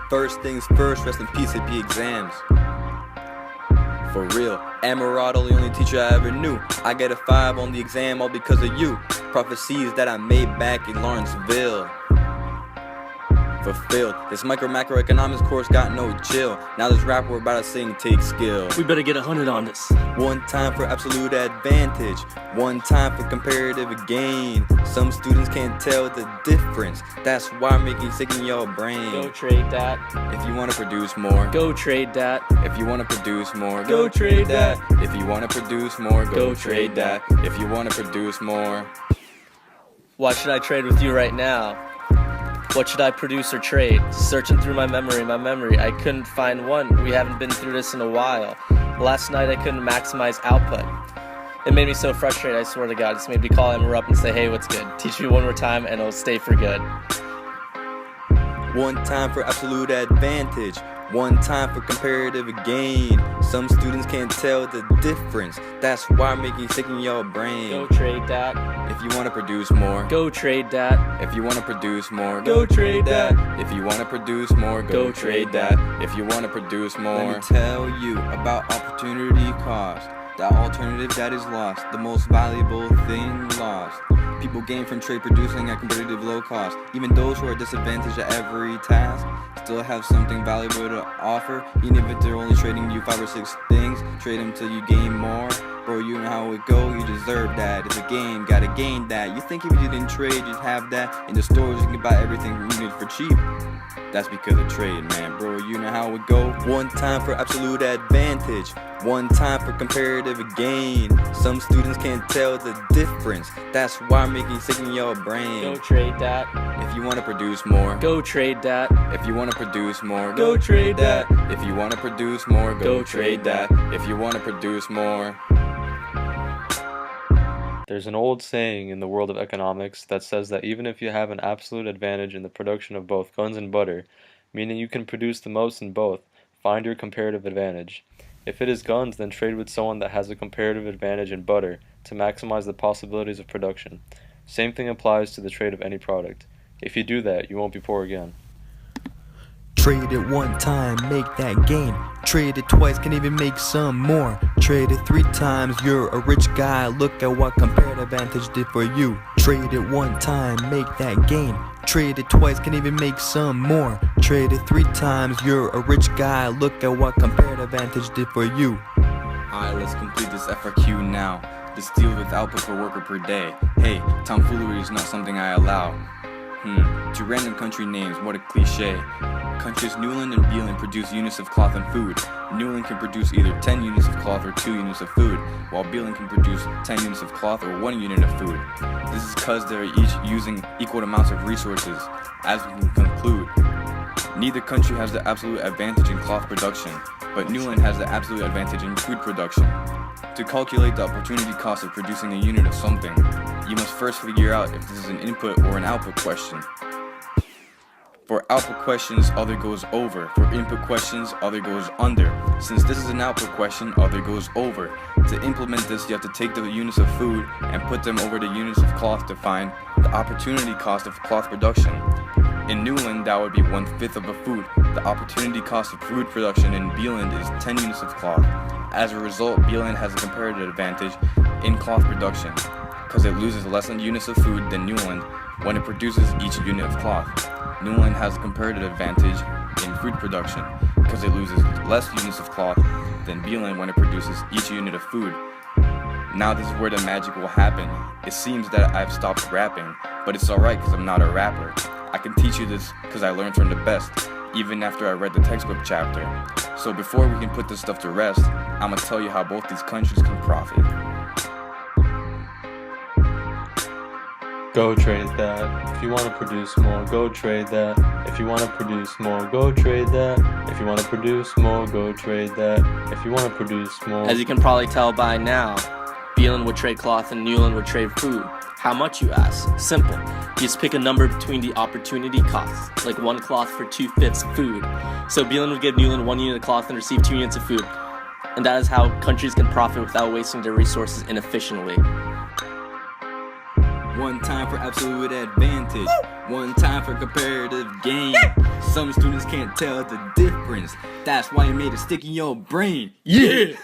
First things first, rest in peace, AP exams. For real, Amarillo, the only teacher I ever knew. I get a 5 on the exam all because of you. Prophecies that I made back in Lawrenceville. Fulfilled. This macroeconomics course got no chill. Now this rap we're about to sing takes skill. We better get 100 on this. One time for absolute advantage, one time for comparative gain. Some students can't tell the difference. That's why I'm making sick in your brain. Go trade that. If you want to produce more, Go trade that. if you want to produce more, Go trade that. If you want to produce more, Go trade that. If you want to produce more. What should I trade with you right now? What should I produce or trade? Searching through my memory, I couldn't find one. We haven't been through this in a while. Last night I couldn't maximize output. It made me so frustrated, I swear to God. It's made me call Emma up and say, hey, what's good? Teach me one more time and it'll stay for good. One time for absolute advantage, one time for comparative gain. Some students can't tell the difference. That's why I'm making sick in your brain. Go trade that. If you want to produce more, Go trade that. if you want to produce more, Go trade that. If you want to produce more, Go trade that. If you want to produce more, let me tell you about opportunity cost. That alternative that is lost, the most valuable thing lost. People gain from trade producing at competitive low cost. Even those who are disadvantaged at every task still have something valuable to offer. Even if they're only trading you 5 or 6 things, trade them till you gain more. Bro, you know how it go, you deserve that. It's a game, gotta gain that. You think if you didn't trade, you'd have that. In the stores, you can buy everything you need for cheap. That's because of trade, man, bro, you know how it go. One time for absolute advantage, one time for comparative gain. Some students can't tell the difference. That's why I'm making sick in your brain. Go trade that. If you want to produce more, Go trade that. if you want to produce more, Go trade that. If you want to produce more, Go trade that. If you want to produce more. There's an old saying in the world of economics that says that even if you have an absolute advantage in the production of both guns and butter, meaning you can produce the most in both, find your comparative advantage. If it is guns, then trade with someone that has a comparative advantage in butter to maximize the possibilities of production. Same thing applies to the trade of any product. If you do that, you won't be poor again. Trade it one time, make that gain. Trade it twice, can even make some more. Trade it 3 times, you're a rich guy. Look at what comparative advantage did for you. Trade it one time, make that gain. Trade it twice, can even make some more. Trade it 3 times, you're a rich guy. Look at what comparative advantage did for you. Alright, let's complete this FRQ now. This deals with output per worker per day. Hey, tomfoolery is not something I allow. To random country names, what a cliche. Countries Newland and Beeland produce units of cloth and food. Newland can produce either 10 units of cloth or 2 units of food, while Beeland can produce 10 units of cloth or 1 unit of food. This is because they're each using equal amounts of resources. As we can conclude, neither country has the absolute advantage in cloth production, but Newland has the absolute advantage in food production. To calculate the opportunity cost of producing a unit of something, you must first figure out if this is an input or an output question. For output questions, other goes over. For input questions, other goes under. Since this is an output question, other goes over. To implement this, you have to take the units of food and put them over the units of cloth to find the opportunity cost of cloth production. In Newland, that would be 1/5 of a food. The opportunity cost of food production in Beeland is 10 units of cloth. As a result, Beeland has a comparative advantage in cloth production, because it loses less units of food than Newland when it produces each unit of cloth. Newland has a comparative advantage in food production, because it loses less units of cloth than Beeland when it produces each unit of food. Now this is where the magic will happen. It seems that I've stopped rapping, but it's alright because I'm not a rapper. I can teach you this because I learned from the best, even after I read the textbook chapter. So before we can put this stuff to rest, I'm gonna tell you how both these countries can profit. Go trade that. If you want to produce more, go trade that. If you want to produce more, go trade that. If you want to produce more, go trade that. If you want to produce more. As you can probably tell by now, Beeland would trade cloth and Newland would trade food. How much, you ask? Simple. You just pick a number between the opportunity costs, like 1 cloth for 2/5 food. So Beeland would give Newland 1 unit of cloth and receive 2 units of food. And that is how countries can profit without wasting their resources inefficiently. One time for absolute advantage. One time for comparative gain. Some students can't tell the difference. That's why you made it stick in your brain. Yeah!